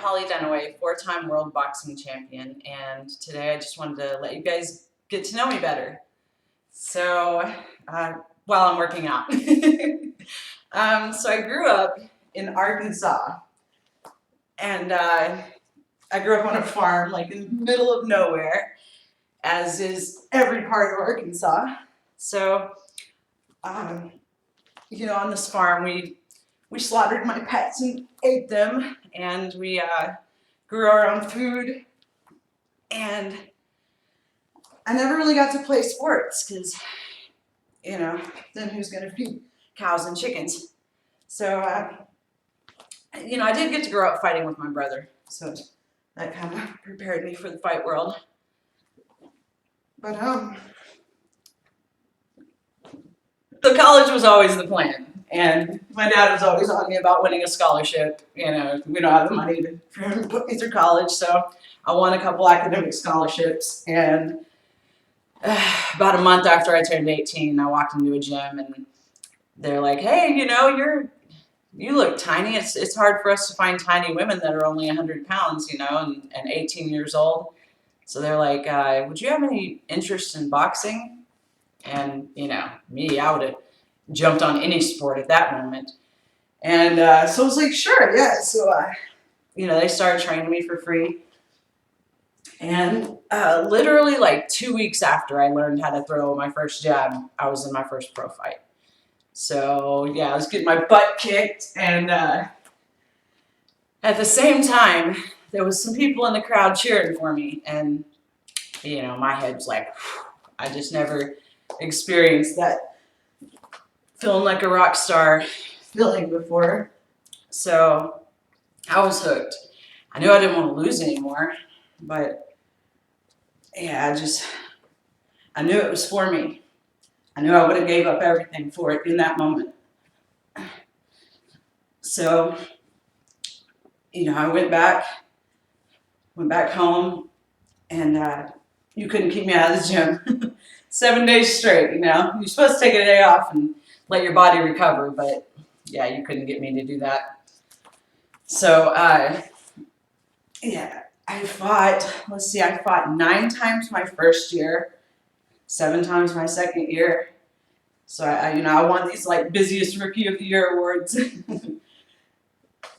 Hollie Dunaway, four-time world boxing champion, and today I just wanted to let you guys get to know me better. So, while I'm working out. So I grew up in Arkansas, and I grew up on a farm, like in the middle of nowhere, as is every part of Arkansas. So, on this farm, we slaughtered my pets and ate them, and we grew our own food, and I never really got to play sports because, then who's going to feed cows and chickens? So, I did get to grow up fighting with my brother, so that kind of prepared me for the fight world. But, so college was always the plan. And my dad was always on me about winning a scholarship. We don't have the money for him to put me through college, so I won a couple academic scholarships. And about a month after I turned 18, I walked into a gym, and they're like, "Hey, you look tiny. It's hard for us to find tiny women that are only 100 pounds, and 18 years old." So they're like, "Would you have any interest in boxing?" And me, I would have jumped on any sport at that moment. And so I was like, sure, yeah. So, they started training me for free. And literally like 2 weeks after I learned how to throw my first jab, I was in my first pro fight. So, yeah, I was getting my butt kicked. And at the same time, there was some people in the crowd cheering for me. And, my head was like, whew. I just never experienced that feeling like a rock star feeling before. So I was hooked. I knew I didn't want to lose anymore, but yeah, I knew it was for me. I knew I would have gave up everything for it in that moment. So, I went back home, and you couldn't keep me out of the gym 7 days straight. You're supposed to take a day off and let your body recover, but yeah, you couldn't get me to do that. So, I fought 9 times my first year, 7 times my second year. So I won these like busiest rookie of the year awards.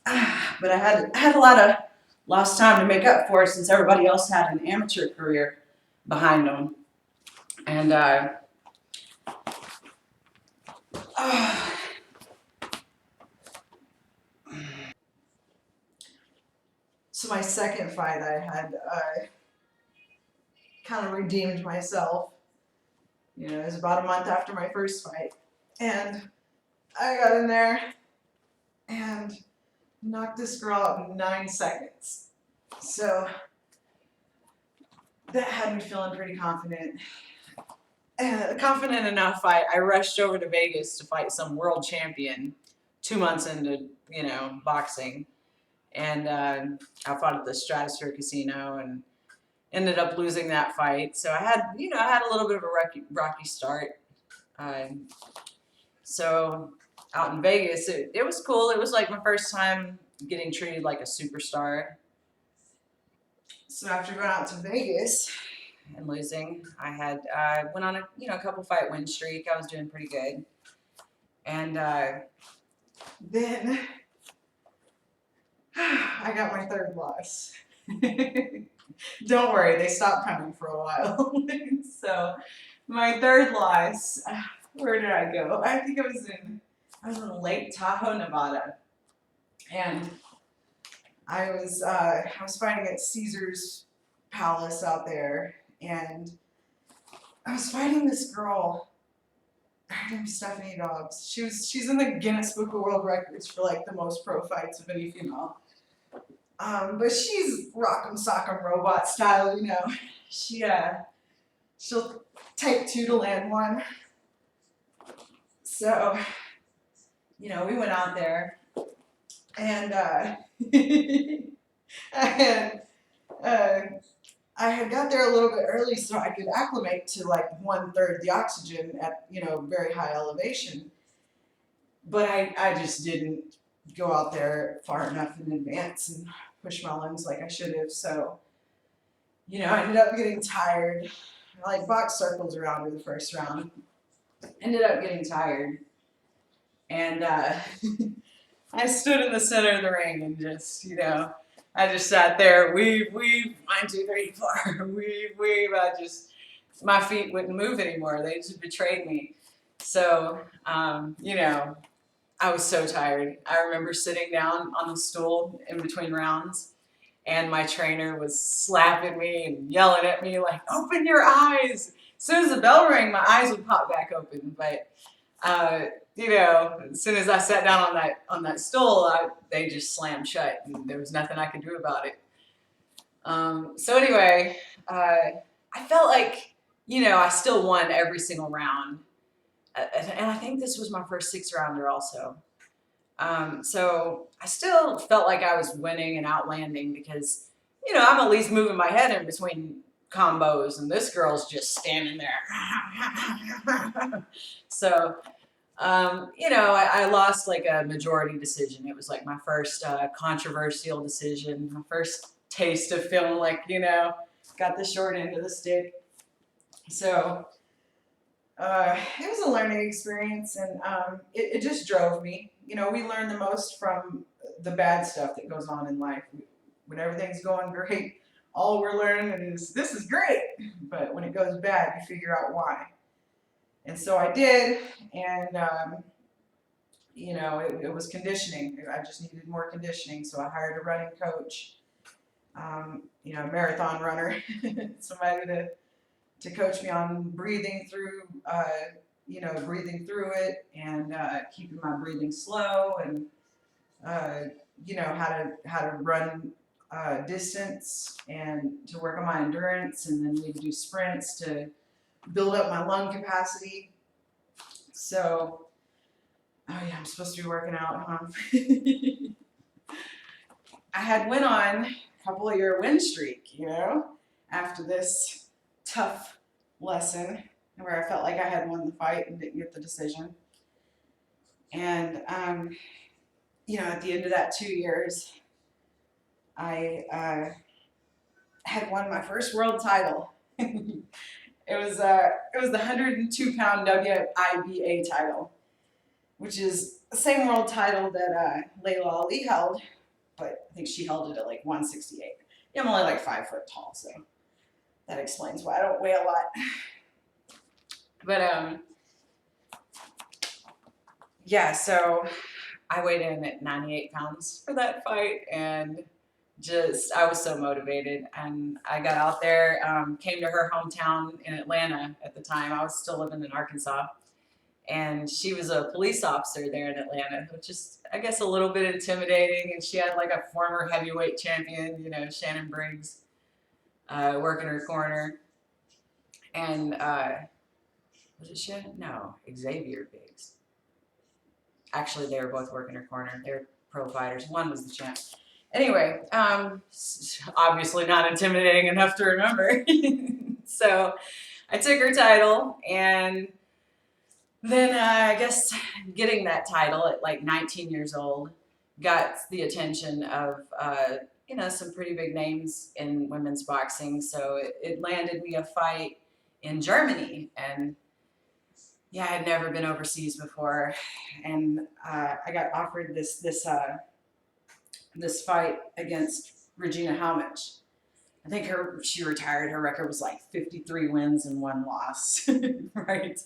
But I had a lot of lost time to make up for since everybody else had an amateur career behind them. And so my second fight, I had kind of redeemed myself. It was about a month after my first fight, and I got in there and knocked this girl out in 9 seconds. So that had me feeling pretty confident. Confident enough, I rushed over to Vegas to fight some world champion 2 months into, boxing. And I fought at the Stratosphere Casino and ended up losing that fight. So I had a little bit of a rocky start. So out in Vegas, it was cool. It was like my first time getting treated like a superstar. So after going out to Vegas and losing, I went on a couple fight win streak. I was doing pretty good, and then I got my third loss. Don't worry, they stopped coming for a while. So my third loss, where did I go? I think I was in Lake Tahoe, Nevada, and I was fighting at Caesar's Palace out there, and I was fighting this girl. Her name's Stephanie Dobbs. She's in the Guinness Book of World Records for like the most pro fights of any female. But she's rock'em sock'em robot style, She'll take 2 to land 1. So, we went out there, and I had got there a little bit early so I could acclimate to like 1/3 the oxygen at very high elevation. But I just didn't go out there far enough in advance and push my limbs like I should have. So, I ended up getting tired. I like boxed circles around her the first round. Ended up getting tired. And I stood in the center of the ring and just, I just sat there, weave, 1, 2, 3, 4, weave. My feet wouldn't move anymore. They just betrayed me. So, I was so tired. I remember sitting down on the stool in between rounds, and my trainer was slapping me and yelling at me like, "Open your eyes!" As soon as the bell rang, my eyes would pop back open. But as soon as I sat down on that stool, they just slammed shut, and there was nothing I could do about it. So anyway, I felt like I still won every single round, and I think this was my first 6 rounder also. So I still felt like I was winning and outlanding because I'm at least moving my head in between combos, and this girl's just standing there. So. I lost like a majority decision. It was like my first controversial decision, my first taste of feeling like, got the short end of the stick. So it was a learning experience, and it just drove me. We learn the most from the bad stuff that goes on in life. When everything's going great, all we're learning is this is great. But when it goes bad, you figure out why. And so I did, and it was conditioning. I just needed more conditioning, so I hired a running coach, a marathon runner, somebody to coach me on breathing through, it, and keeping my breathing slow, and how to run distance, and to work on my endurance, and then maybe do sprints to build up my lung capacity. So, oh yeah, I'm supposed to be working out, huh? I went on a couple of year win streak, after this tough lesson where I felt like I had won the fight and didn't get the decision. And, at the end of that 2 years, I had won my first world title. It was the 102-pound WIBA title, which is the same world title that Layla Ali held, but I think she held it at like 168. Yeah, I'm only like 5 foot tall, so that explains why I don't weigh a lot. But yeah, so I weighed in at 98 pounds for that fight, and I was so motivated, and I got out there, came to her hometown in Atlanta at the time. I was still living in Arkansas, and she was a police officer there in Atlanta, which is, I guess, a little bit intimidating. And she had like a former heavyweight champion, Shannon Briggs, working her corner, and was it Shannon? No, Xavier Biggs. Actually, they were both working her corner. They're pro fighters. One was the champ. Anyway, obviously not intimidating enough to remember. So I took her title, and then I guess getting that title at like 19 years old got the attention of some pretty big names in women's boxing. So it landed me a fight in Germany, and yeah, I had never been overseas before, and I got offered this fight against Regina Halmich. I think she retired. Her record was like 53 wins and 1 loss, right?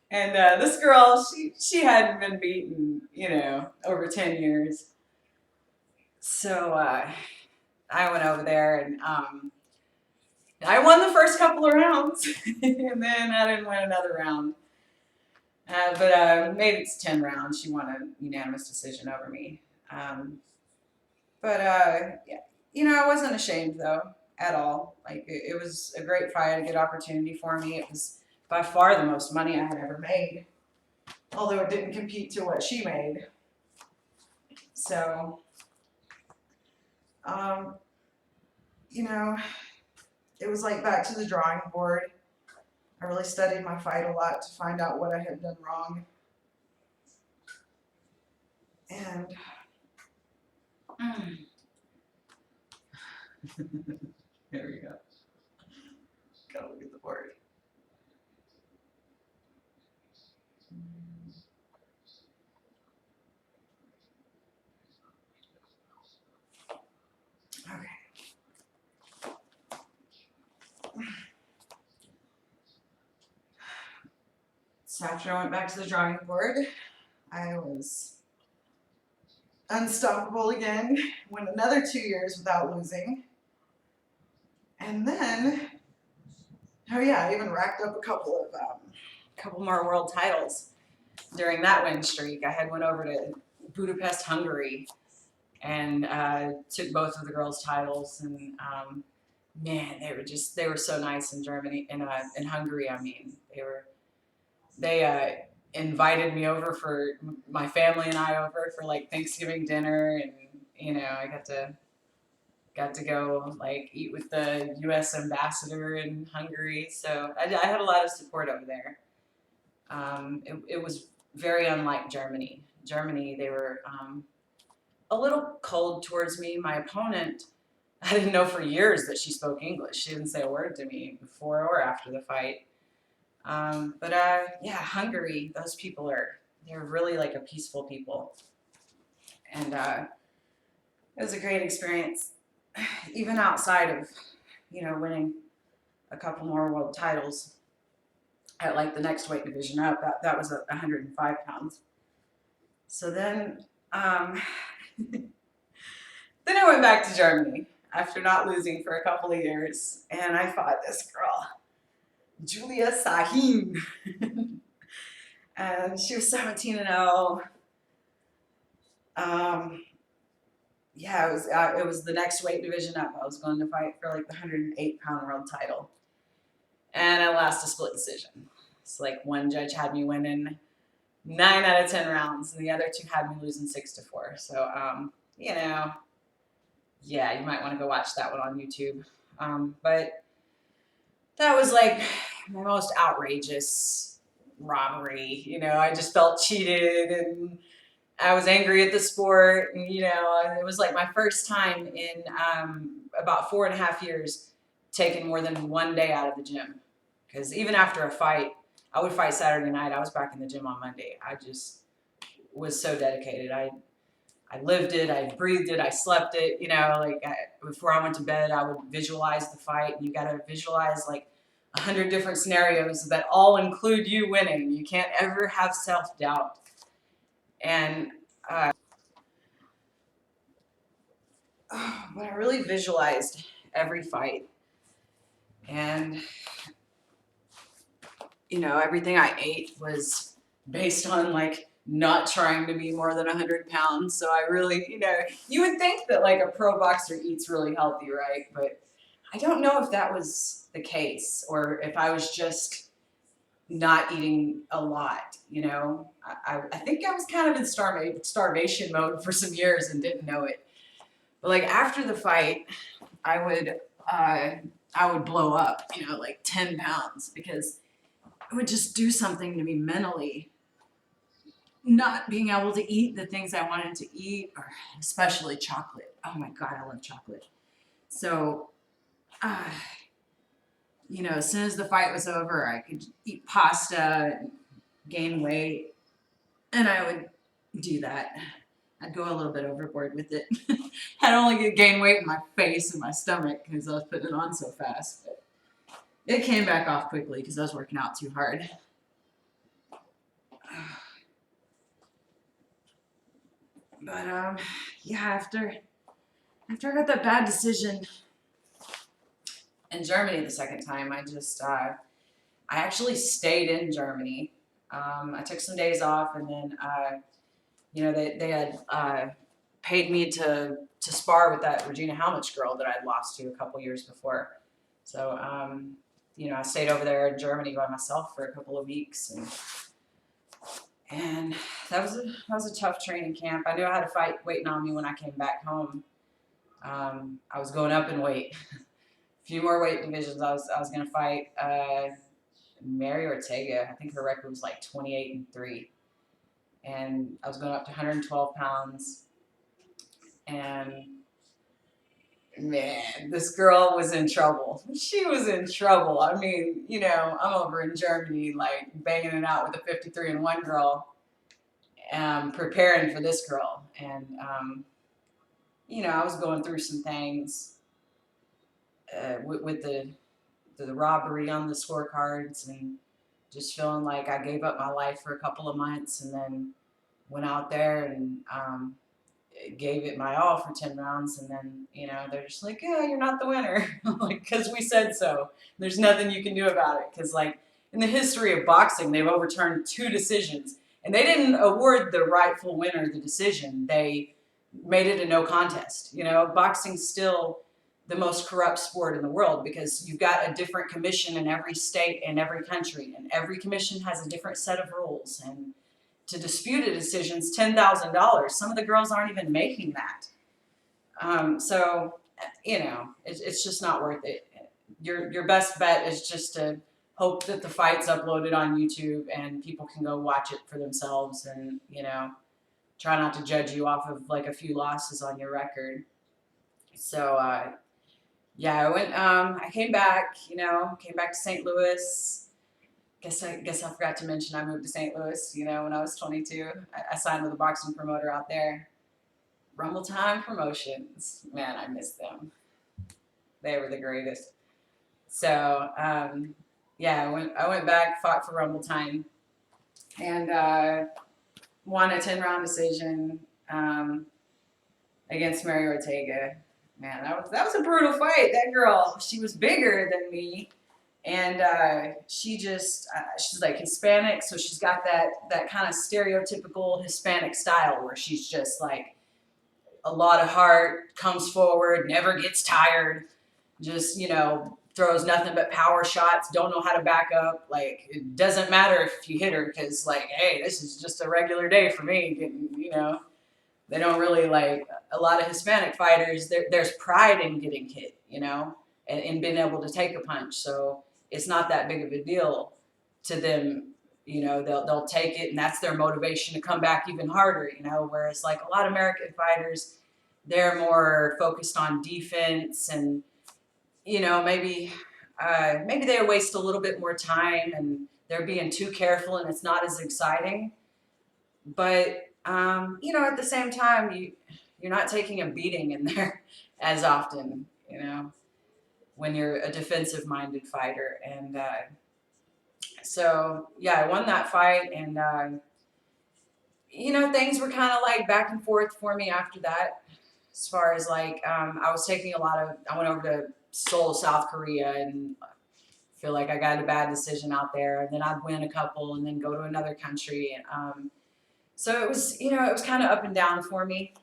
And this girl, she hadn't been beaten, over 10 years. So I went over there, and I won the first couple of rounds, and then I didn't win another round. But made it to 10 rounds. She won a unanimous decision over me. Yeah, I wasn't ashamed though at all. Like it was a great fight, a good opportunity for me. It was by far the most money I had ever made, although it didn't compete to what she made. So, it was like back to the drawing board. I really studied my fight a lot to find out what I had done wrong. And there we go. Gotta look at the board. Okay. So after I went back to the drawing board, I was unstoppable again. Went another 2 years without losing. And then, oh yeah, I even racked up a couple more world titles during that win streak. I had went over to Budapest, Hungary, and took both of the girls' titles. And man, they were so nice in Germany, in Hungary. I mean, they invited me over for my family and I over for like Thanksgiving dinner, and I got to go like eat with the U.S. ambassador in Hungary. So I had a lot of support over there. It was very unlike Germany. Germany, they were a little cold towards me. My opponent, I didn't know for years that she spoke English. She didn't say a word to me before or after the fight. But yeah, Hungary, those people they're really like a peaceful people. And it was a great experience, even outside of, winning a couple more world titles at like the next weight division up. That was 105 pounds. So then, then I went back to Germany after not losing for a couple of years, and I fought this girl, Julia Sahin. And she was 17-0. Yeah, it was the next weight division up. I was going to fight for like the 108-pound world title, and I lost a split decision. It's like one judge had me winning 9 out of 10 rounds, and the other 2 had me losing 6-4. So, yeah, you might want to go watch that one on YouTube. But that was like my most outrageous robbery. I just felt cheated, and I was angry at the sport. And, it was like my first time in about 4.5 years taking more than 1 day out of the gym. Because even after a fight, I would fight Saturday night. I was back in the gym on Monday. I just was so dedicated. I lived it. I breathed it. I slept it. Before I went to bed, I would visualize the fight. And you got to visualize like 100 different scenarios that all include you winning. You can't ever have self-doubt. And but I really visualized every fight. And everything I ate was based on like not trying to be more than 100 pounds. So I really, you would think that like a pro boxer eats really healthy, right? But I don't know if that was the case or if I was just not eating a lot. I think I was kind of in starvation mode for some years and didn't know it. But like after the fight, I would blow up, like 10 pounds because it would just do something to me mentally. Not being able to eat the things I wanted to eat, or especially chocolate. Oh my God, I love chocolate. So, as soon as the fight was over, I could eat pasta and gain weight, and I would do that. I'd go a little bit overboard with it. I'd only gain weight in my face and my stomach because I was putting it on so fast. But it came back off quickly because I was working out too hard. But yeah, after I got that bad decision in Germany the second time, I actually stayed in Germany. I took some days off, and then they had paid me to spar with that Regina Halmich girl that I'd lost to a couple years before. So I stayed over there in Germany by myself for a couple of weeks, and that was a tough training camp. I knew I had a fight waiting on me when I came back home. I was going up in weight. A few more weight divisions. I was gonna fight Mary Ortega. I think her record was like 28-3. and I was going up to 112 pounds. And man, this girl was in trouble. She was in trouble. I mean, I'm over in Germany, like banging it out with a 53-1 girl, preparing for this girl. And, I was going through some things with the robbery on the scorecards, and just feeling like I gave up my life for a couple of months and then went out there and gave it my all for 10 rounds. And then, they're just like, yeah, you're not the winner. Like, because we said so. There's nothing you can do about it. Because, like, in the history of boxing, they've overturned 2 decisions. And they didn't award the rightful winner the decision. They made it a no contest. Boxing's still the most corrupt sport in the world because you've got a different commission in every state and every country. And every commission has a different set of rules. And to dispute a decision's $10,000. Some of the girls aren't even making that. So, it's just not worth it. Your best bet is just to hope that the fight's uploaded on YouTube and people can go watch it for themselves and, try not to judge you off of like a few losses on your record. So, yeah, I came back, came back to St. Louis. Guess I forgot to mention I moved to St. Louis, when I was 22. I signed with a boxing promoter out there. Rumble Time Promotions. Man, I miss them. They were the greatest. So, yeah, I went back, fought for Rumble Time, and won a 10-round decision against Mary Ortega. Man, that was a brutal fight. That girl, she was bigger than me. And she's like Hispanic, so she's got that kind of stereotypical Hispanic style where she's just like a lot of heart, comes forward, never gets tired, just, throws nothing but power shots, don't know how to back up. Like, it doesn't matter if you hit her because, like, hey, this is just a regular day for me. They don't really like a lot of Hispanic fighters. There's pride in getting hit, and being able to take a punch. So it's not that big of a deal to them. They'll take it, and that's their motivation to come back even harder. Whereas like a lot of American fighters, they're more focused on defense, and maybe they waste a little bit more time, and they're being too careful, and it's not as exciting. But at the same time, you're not taking a beating in there as often. When you're a defensive-minded fighter. And so, yeah, I won that fight, and, things were kind of like back and forth for me after that, as far as like, I went over to Seoul, South Korea, and feel like I got a bad decision out there, and then I'd win a couple and then go to another country. So it was kind of up and down for me.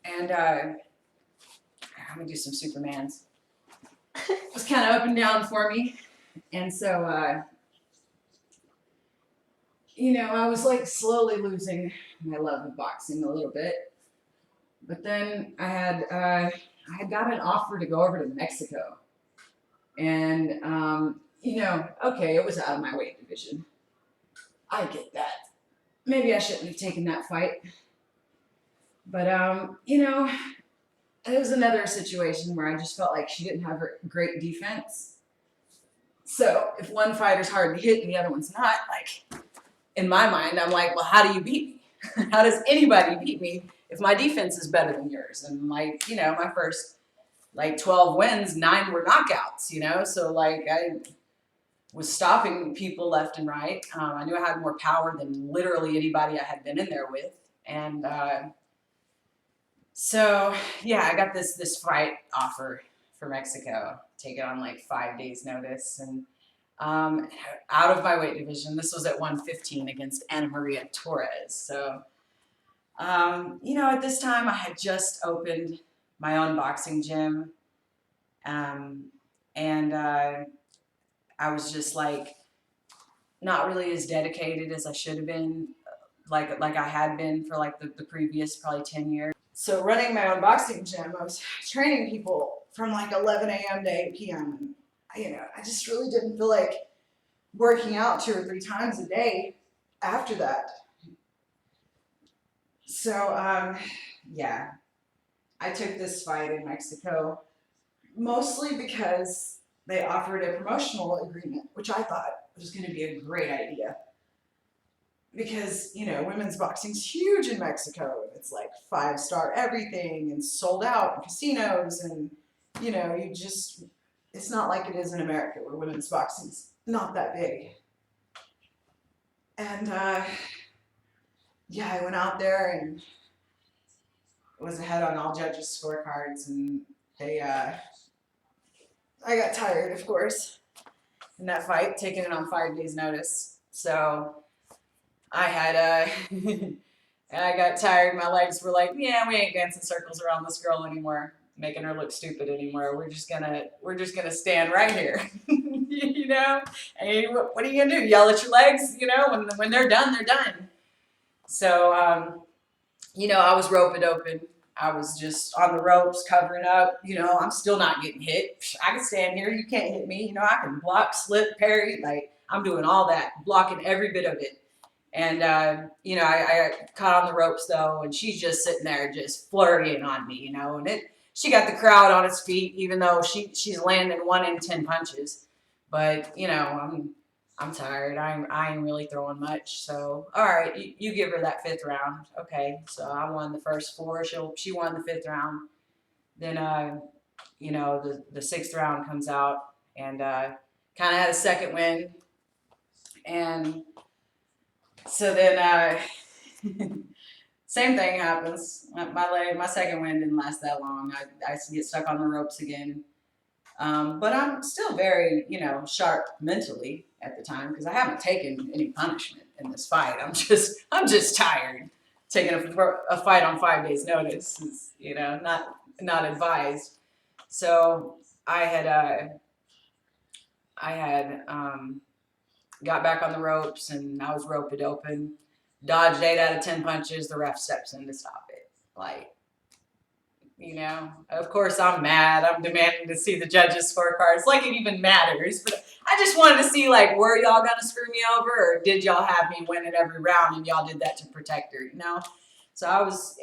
And I'm going to do some Supermans. It was kind of up and down for me. And so, I was like slowly losing my love of boxing a little bit. But then I had got an offer to go over to Mexico. And, okay, it was out of my weight division. I get that. Maybe I shouldn't have taken that fight. But, it was another situation where I just felt like she didn't have a great defense. So if one fighter's hard to hit and the other one's not, like, in my mind, I'm like, well, how do you beat me? How does anybody beat me if my defense is better than yours? And like, my first like 12 wins, 9 were knockouts, so like I was stopping people left and right. I knew I had more power than literally anybody I had been in there with. And so, yeah, I got this fight offer for Mexico. Take it on like 5 days notice. And out of my weight division, this was at 115 against Ana Maria Torres. So, at this time I had just opened my own boxing gym. And I was just like not really as dedicated as I should have been, like I had been for like the previous probably 10 years. So running my own boxing gym, I was training people from like 11 a.m. to 8 p.m. And, I just really didn't feel like working out 2 or 3 times a day after that. So, yeah, I took this fight in Mexico mostly because they offered a promotional agreement, which I thought was going to be a great idea. Because, women's boxing's huge in Mexico. And it's like 5-star everything and sold out in casinos. And, you just, it's not like it is in America where women's boxing's not that big. And, yeah, I went out there and was ahead on all judges' scorecards. And I got tired, of course, in that fight, taking it on 5 days' notice. So I had and I got tired. My legs were like, yeah, we ain't dancing circles around this girl anymore, making her look stupid anymore. We're just gonna stand right here, And what are you gonna do? Yell at your legs? When they're done, they're done. So I was roping open. I was just on the ropes, covering up. I'm still not getting hit. I can stand here. You can't hit me. I can block, slip, parry. Like, I'm doing all that, blocking every bit of it. And, I got caught on the ropes, though, and she's just sitting there just flurrying on me, and she got the crowd on its feet, even though she's landing 1 in 10 punches. But, I'm tired. I ain't really throwing much. So, all right, you give her that 5th round. Okay, so I won the first 4. She won the 5th round. Then, the 6th round comes out, and kind of had a second win. And so then, same thing happens. My second win didn't last that long. I get stuck on the ropes again. But I'm still very, sharp mentally at the time because I haven't taken any punishment in this fight. I'm just tired. Taking a fight on 5 days' notice is, not advised. So I had got back on the ropes and I was roped open. Dodged 8 out of 10 punches. The ref steps in to stop it. Like, of course I'm mad. I'm demanding to see the judges' scorecards. Like it even matters. But I just wanted to see, like, were y'all gonna screw me over, or did y'all have me win at every round and y'all did that to protect her? So I was,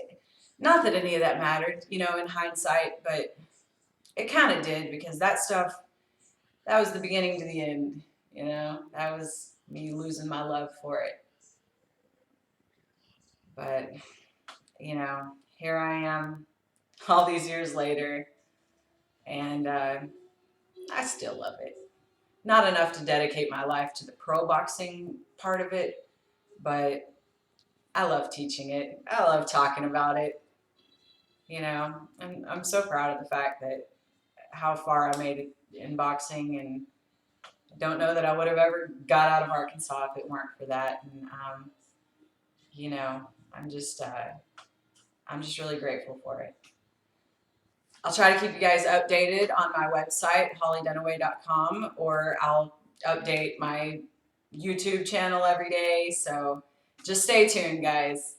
not that any of that mattered, in hindsight, but it kind of did because that was the beginning to the end. That was me losing my love for it. But here I am all these years later, and I still love it. Not enough to dedicate my life to the pro boxing part of it, but I love teaching it. I love talking about it. I'm so proud of the fact that how far I made it in boxing, and don't know that I would have ever got out of Arkansas if it weren't for that. And I'm just really grateful for it. I'll try to keep you guys updated on my website, holliedunaway.com, or I'll update my YouTube channel every day. So just stay tuned, guys.